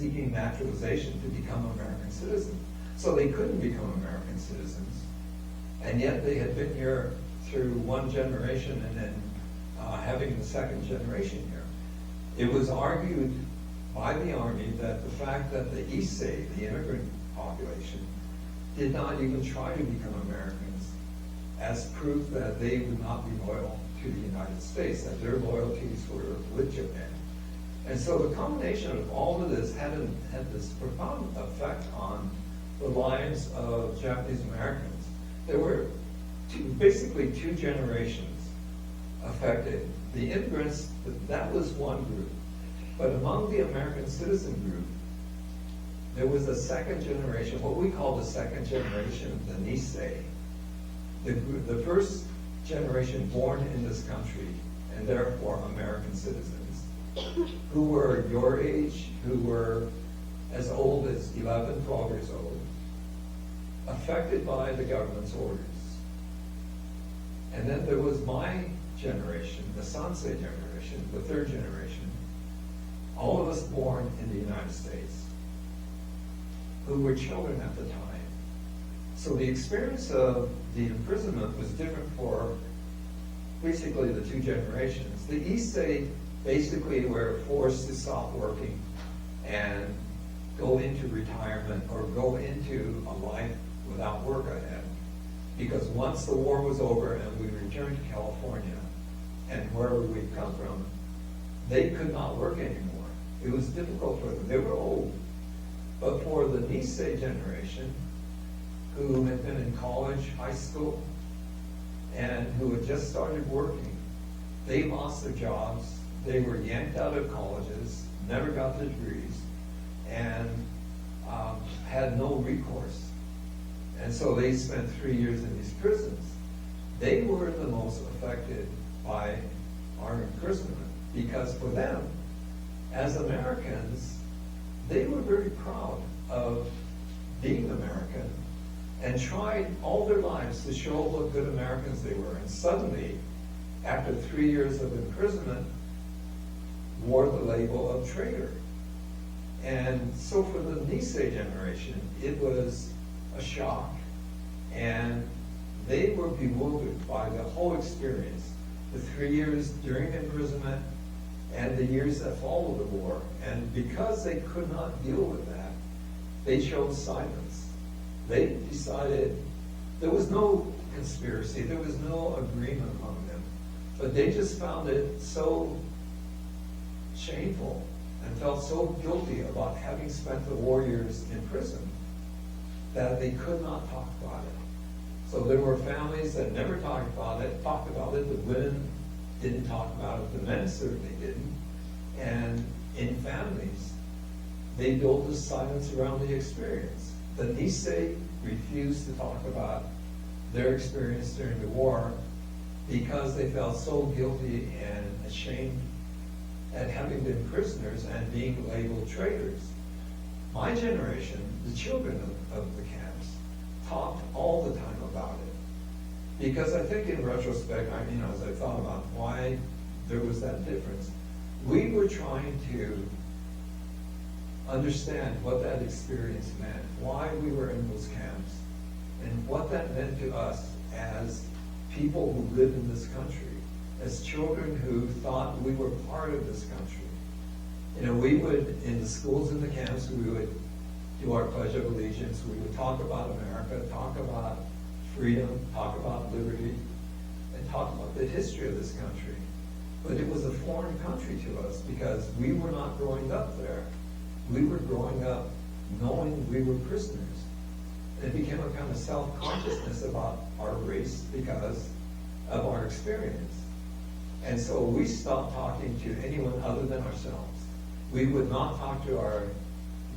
seeking naturalization to become American citizens. So they couldn't become American citizens, and yet they had been here through one generation and then having the second generation here. It was argued by the Army that the fact that the Issei, the immigrant population, did not even try to become Americans as proof that they would not be loyal to the United States, that their loyalties were with Japan. And so the combination of all of this had this profound effect on the lives of Japanese Americans. There were basically two generations affected. The immigrants, that was one group. But among the American citizen group, there was a second generation, what we call the second generation, the Nisei. The first generation born in this country, and therefore American citizens, who were your age, who were as old as 11, 12 years old, affected by the government's orders. And then there was my generation, the Sansei generation, the third generation, all of us born in the United States, who were children at the time. So the experience of the imprisonment was different for basically the two generations. The Issei basically were forced to stop working and go into retirement or go into a life without work ahead. Because once the war was over and we returned to California and wherever we'd come from, they could not work anymore. It was difficult for them. They were old. But for the Nisei generation, who had been in college, high school, and who had just started working, they lost their jobs. They were yanked out of colleges, never got the degrees, and had no recourse. And so they spent 3 years in these prisons. They were the most affected by our imprisonment because for them, as Americans, they were very proud of being American and tried all their lives to show what good Americans they were. And suddenly, after 3 years of imprisonment, wore the label of traitor. And so for the Nisei generation, it was a shock. And they were bewildered by the whole experience, the 3 years during imprisonment and the years that followed the war. And because they could not deal with that, they chose silence. They decided there was no conspiracy, there was no agreement among them, but they just found it so shameful and felt so guilty about having spent the war years in prison that they could not talk about it. So there were families that never talked about it. The women didn't talk about it. The men certainly didn't. And in families, they built a silence around the experience. The Nisei refused to talk about their experience during the war because they felt so guilty and ashamed at having been prisoners and being labeled traitors. My generation, the children of the camps, talked all the time about it. Because I think in retrospect, as I thought about why there was that difference, we were trying to understand what that experience meant, why we were in those camps, and what that meant to us as people who lived in this country, as children who thought we were part of this country. We would, in the schools and the camps, we would do our Pledge of Allegiance, we would talk about America, talk about freedom, talk about liberty, and talk about the history of this country. But it was a foreign country to us because we were not growing up there. We were growing up knowing we were prisoners. And it became a kind of self-consciousness about our race because of our experience. And so we stopped talking to anyone other than ourselves. We would not talk to our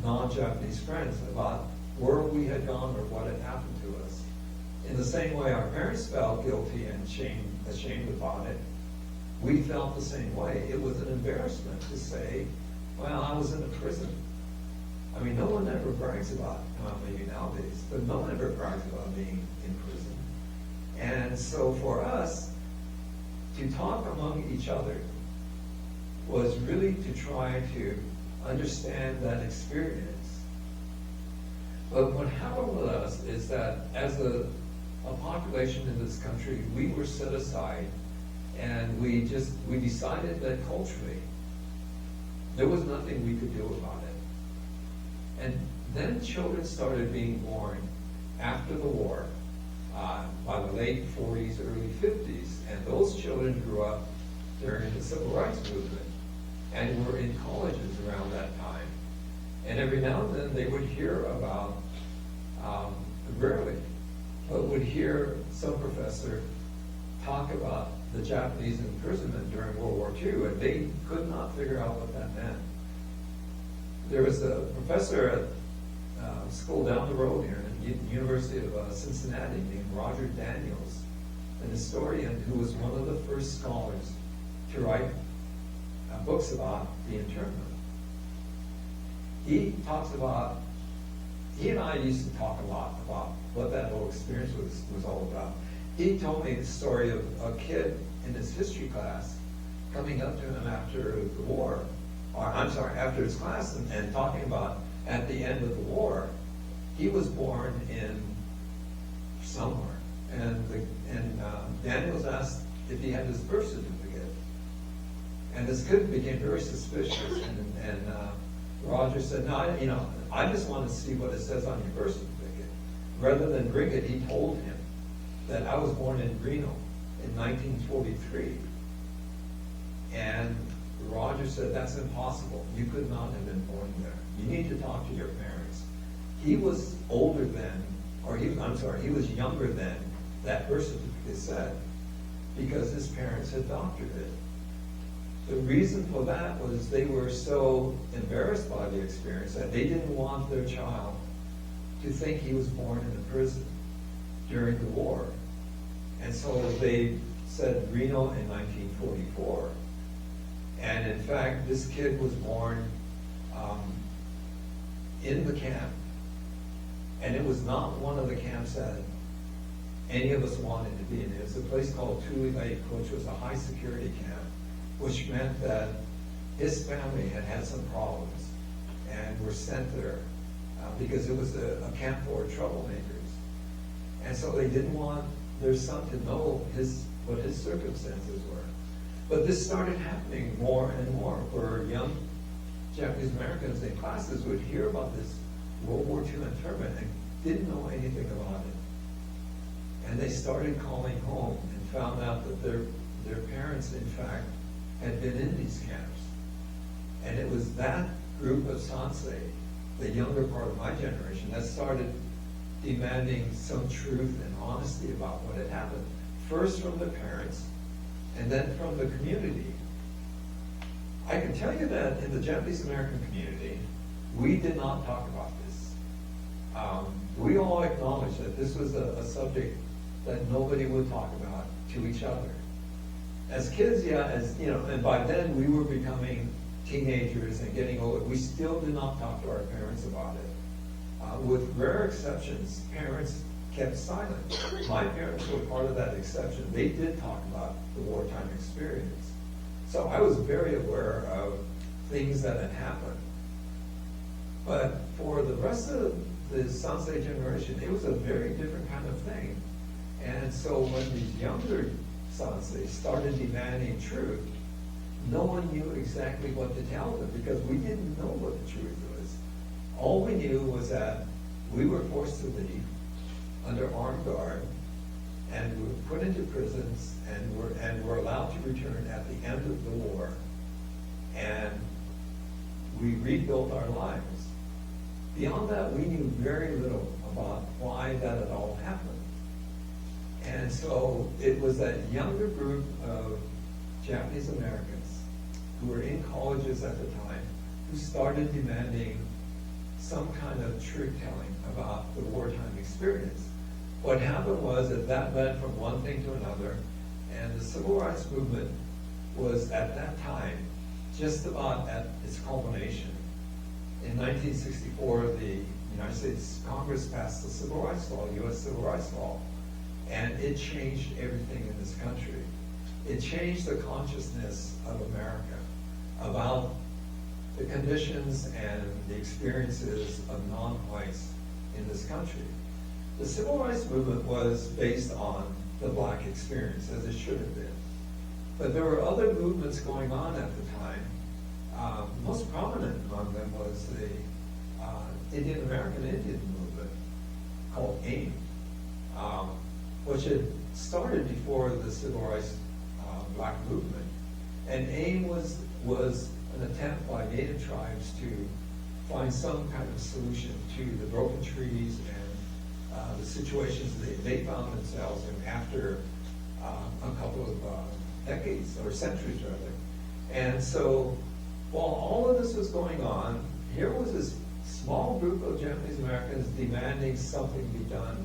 non-Japanese friends about where we had gone or what had happened to us. In the same way our parents felt guilty and ashamed about it, we felt the same way. It was an embarrassment to say, well, I was in a prison. No one ever brags about, well, maybe nowadays, but no one ever brags about being in prison. And so for us, to talk among each other was really to try to understand that experience. But what happened with us is that as a population in this country, we were set aside, and we decided that culturally there was nothing we could do about it. And then children started being born after the war, by the late 40s, early 50s, and those children grew up during the Civil Rights Movement and were in colleges around that time. And every now and then they would hear about, rarely, but would hear some professor talk about the Japanese imprisonment during World War II, and they could not figure out what that meant. There was a professor at school down the road here at the University of Cincinnati named Roger Daniels, an historian who was one of the first scholars to write books about the internment. He and I used to talk a lot about what that whole experience was all about. He told me the story of a kid in his history class coming up to him after the war, after his class, and talking about at the end of the war, he was born in somewhere, and Daniel was asked if he had his birth certificate, and this kid became very suspicious, and Roger said, no, I just want to see what it says on your birth certificate. Rather than bring it, he told him that I was born in Reno in 1943, and Roger said, that's impossible. You could not have been born there. You need to talk to your parents. He was older than, he was younger than that birth certificate said, because his parents had doctored it. The reason for that was they were so embarrassed by the experience that they didn't want their child to think he was born in a prison during the war. And so they said Reno in 1944. And in fact, this kid was born in the camp. And it was not one of the camps that any of us wanted to be in. It was a place called Tule Lake, which was a high security camp, which meant that his family had had some problems and were sent there because it was a camp for troublemakers. And so they didn't want their son to know what his circumstances were. But this started happening more and more, where young Japanese Americans in classes would hear about this World War II internment and didn't know anything about it. And they started calling home and found out that their parents, in fact, had been in these camps. And it was that group of Sansei, the younger part of my generation, that started demanding some truth and honesty about what had happened. First from the parents, and then from the community. I can tell you that in the Japanese American community, we did not talk about this. We all acknowledged that this was a subject that nobody would talk about to each other. As kids, and by then we were becoming teenagers and getting older. We still did not talk to our parents about it. With rare exceptions, parents kept silent. My parents were part of that exception. They did talk about the wartime experience. So I was very aware of things that had happened. But for the rest of the Sansei generation, it was a very different kind of thing. And so when these younger Sansei started demanding truth, no one knew exactly what to tell them because we didn't know what the truth was. All we knew was that we were forced to leave under armed guard, and we were put into prisons, and were allowed to return at the end of the war, and we rebuilt our lives. Beyond that, we knew very little about why that had all happened. And so it was that younger group of Japanese Americans who were in colleges at the time who started demanding some kind of truth-telling about the wartime experience. What happened was that led from one thing to another, and the Civil Rights Movement was at that time just about at its culmination. In 1964, the United States Congress passed the Civil Rights Law, U.S. Civil Rights Law, and it changed everything in this country. It changed the consciousness of America about the conditions and the experiences of non-whites in this country. The civil rights movement was based on the black experience, as it should have been. But there were other movements going on at the time. Most prominent among them was the Indian American Indian movement called AIM, which had started before the civil rights black movement. And AIM was an attempt by Native tribes to find some kind of solution to the broken trees and the situations they found themselves in after a couple of decades or centuries rather. And so while all of this was going on, here was this small group of Japanese Americans demanding something be done.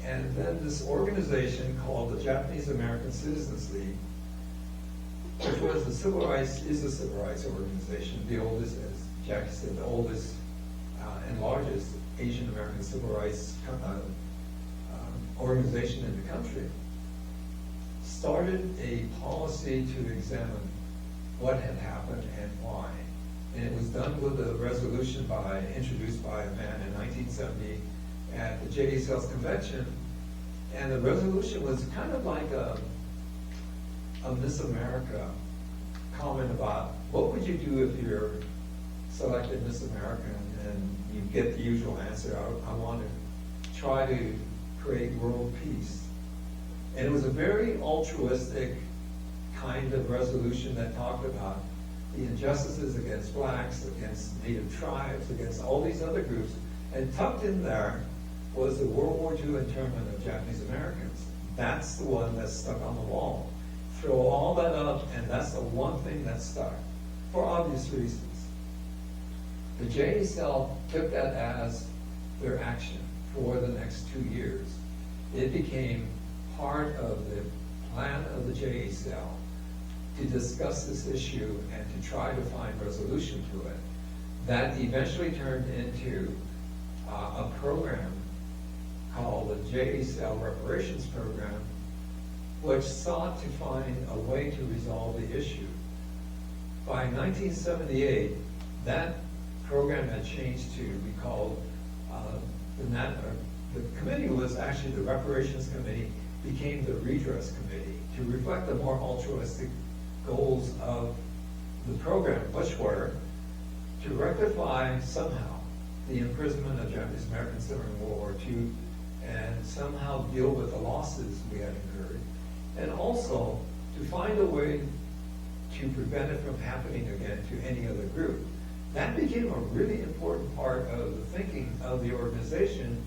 And then this organization called the Japanese American Citizens League, which was is a civil rights organization, the oldest, as Jackie said, the oldest and largest Asian American civil rights organization in the country, started a policy to examine what had happened and why. And it was done with a resolution introduced by a man in 1970 at the JACL's convention. And the resolution was kind of like a Miss America comment about what would you do if you're selected Miss America and you get the usual answer, I want to try to create world peace. And it was a very altruistic kind of resolution that talked about the injustices against blacks, against Native tribes, against all these other groups. And tucked in there was the World War II internment of Japanese Americans. That's the one that's stuck on the wall. Throw all that up, and that's the one thing that stuck, for obvious reasons. The JACL took that as their action for the next 2 years. It became part of the plan of the JACL to discuss this issue and to try to find resolution to it. That eventually turned into a program called the JACL Reparations Program, which sought to find a way to resolve the issue. By 1978, that program had changed to be called, the committee was actually the Reparations Committee, became the Redress Committee, to reflect the more altruistic goals of the program, which were to rectify somehow the imprisonment of Japanese Americans during World War II and somehow deal with the losses we had incurred, and also to find a way to prevent it from happening again to any other group. That became a really important part of the thinking of the organization,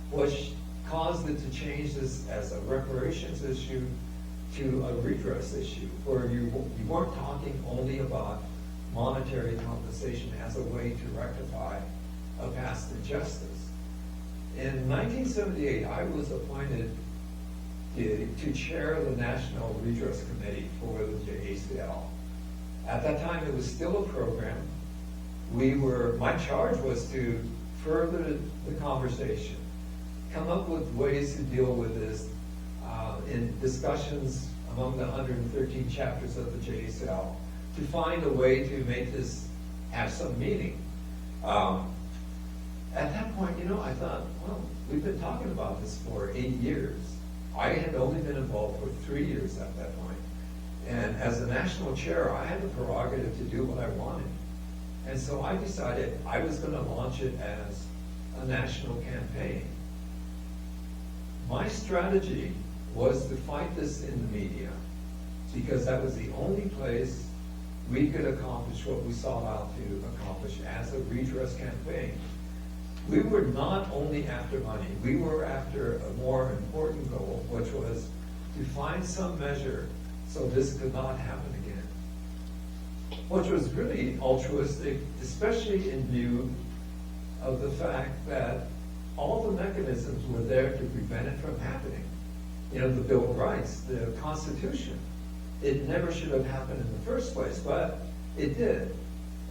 which caused it to change this as a reparations issue to a redress issue, where you weren't talking only about monetary compensation as a way to rectify a past injustice. In 1978, I was appointed to chair the National Redress Committee for the JACL. At that time, it was still a program. My charge was to further the conversation, come up with ways to deal with this in discussions among the 113 chapters of the JACL, to find a way to make this have some meaning. At that point, I thought, well, we've been talking about this for 8 years. I had only been involved for 3 years at that point. And as the national chair, I had the prerogative to do what I wanted. And so I decided I was going to launch it as a national campaign. My strategy was to fight this in the media, because that was the only place we could accomplish what we sought out to accomplish as a redress campaign. We were not only after money, we were after a more important goal, which was to find some measure so this could not happen again. Which was really altruistic, especially in view of the fact that all the mechanisms were there to prevent it from happening. The Bill of Rights, the Constitution. It never should have happened in the first place, but it did.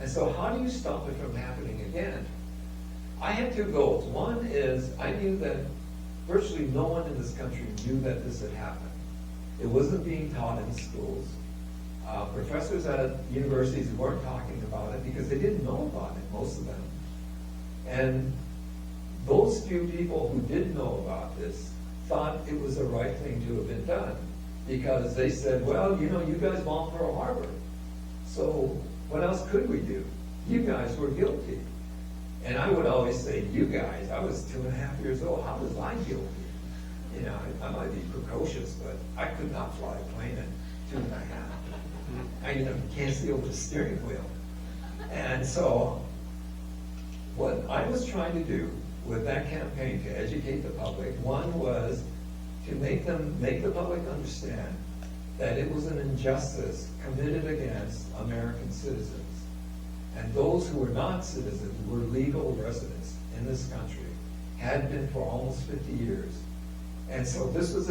And so how do you stop it from happening again? I had two goals. One is I knew that virtually no one in this country knew that this had happened. It wasn't being taught in schools. Professors at universities weren't talking about it because they didn't know about it, most of them. And those few people who did know about this thought it was the right thing to have been done, because they said, well, you know, you guys bombed Pearl Harbor, so what else could we do? You guys were guilty. And I would always say, you guys, I was 2.5 years old, how was I guilty? You know, I might be precocious, but I could not fly a plane at 2.5. You know, can't see over the steering wheel. And so, what I was trying to do with that campaign to educate the public, one was to make the public understand that it was an injustice committed against American citizens. And those who were not citizens, were legal residents in this country, had been for almost 50 years. And so this was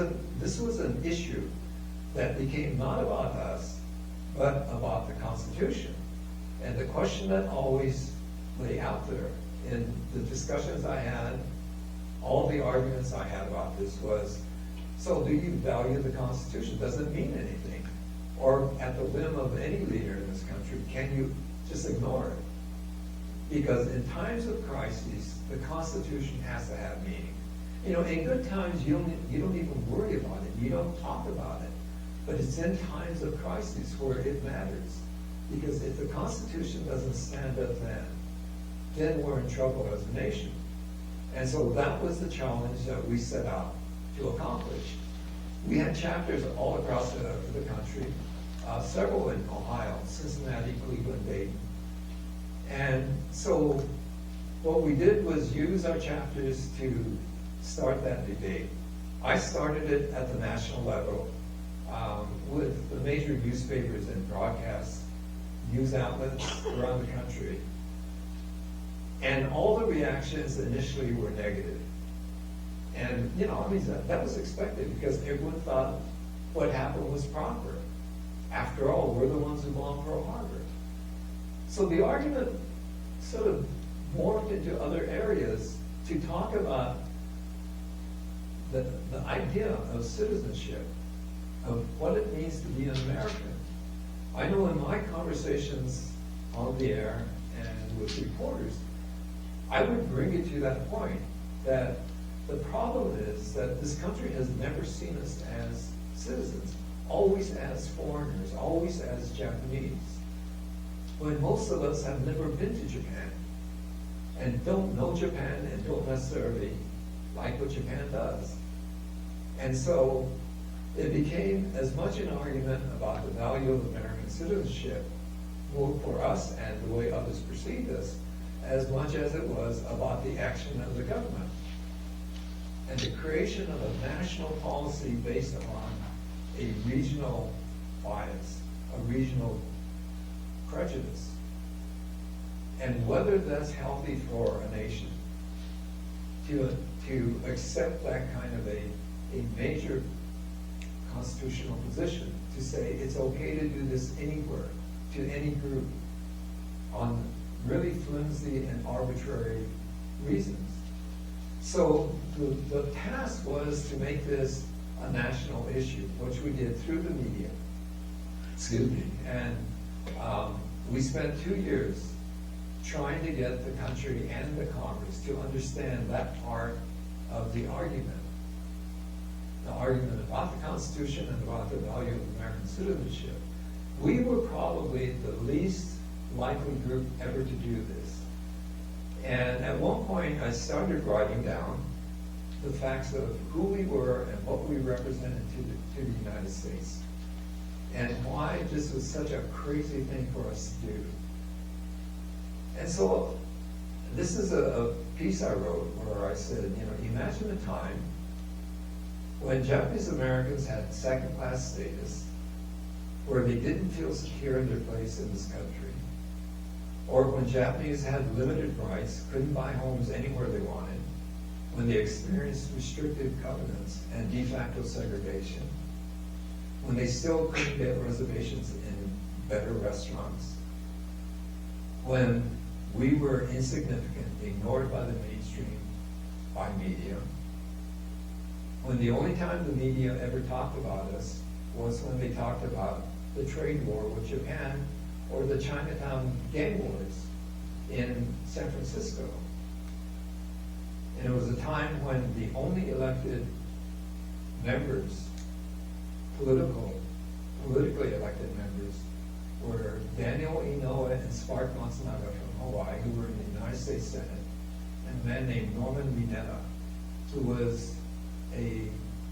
an issue that became not about us, but about the Constitution. And the question that always lay out there in the discussions I had, all the arguments I had about this was, so do you value the Constitution? Does it mean anything? Or at the whim of any leader in this country, can you just ignore it? Because in times of crises, the Constitution has to have meaning. You know, in good times, you don't even worry about it. You don't talk about it. But it's in times of crisis where it matters. Because if the Constitution doesn't stand up then we're in trouble as a nation. And so that was the challenge that we set out to accomplish. We had chapters all across the country, several in Ohio, Cincinnati, Cleveland, Dayton. And so what we did was use our chapters to start that debate. I started it at the national level with the major newspapers and broadcast news outlets around the country. And all the reactions initially were negative. And, you know, I mean, that was expected because everyone thought what happened was proper. After all, we're the ones who bombed Pearl Harbor. So the argument sort of morphed into other areas to talk about the idea of citizenship, of what it means to be an American. I know in my conversations on the air and with reporters, I would bring it to that point that the problem is that this country has never seen us as citizens, always as foreigners, always as Japanese, when most of us have never been to Japan and don't know Japan and don't necessarily like what Japan does. And so it became as much an argument about the value of American citizenship, both for us and the way others perceived us, as much as it was about the action of the government and the creation of a national policy based upon a regional bias, a regional prejudice, and whether that's healthy for a nation to accept that kind of a major constitutional position, to say it's okay to do this anywhere, to any group, on really flimsy and arbitrary reasons. So the task was to make this a national issue, which we did through the media. Excuse me. And we spent 2 years trying to get the country and the Congress to understand that part of the argument about the Constitution and about the value of American citizenship. We were probably the least likely group ever to do this. And at one point, I started writing down the facts of who we were and what we represented to the United States, and why this was such a crazy thing for us to do. And so this is a piece I wrote where I said, you know, imagine a time when Japanese Americans had second-class status, where they didn't feel secure in their place in this country, or when Japanese had limited rights, couldn't buy homes anywhere they wanted, when they experienced restrictive covenants and de facto segregation, when they still couldn't get reservations in better restaurants, when we were insignificant, ignored by the mainstream, by media, when the only time the media ever talked about us was when they talked about the trade war with Japan or the Chinatown gang wars in San Francisco. And it was a time when the only elected members, politically elected members, were Daniel Inouye and Spark Matsunaga from Hawaii, who were in the United States Senate, and a man named Norman Mineta, who was a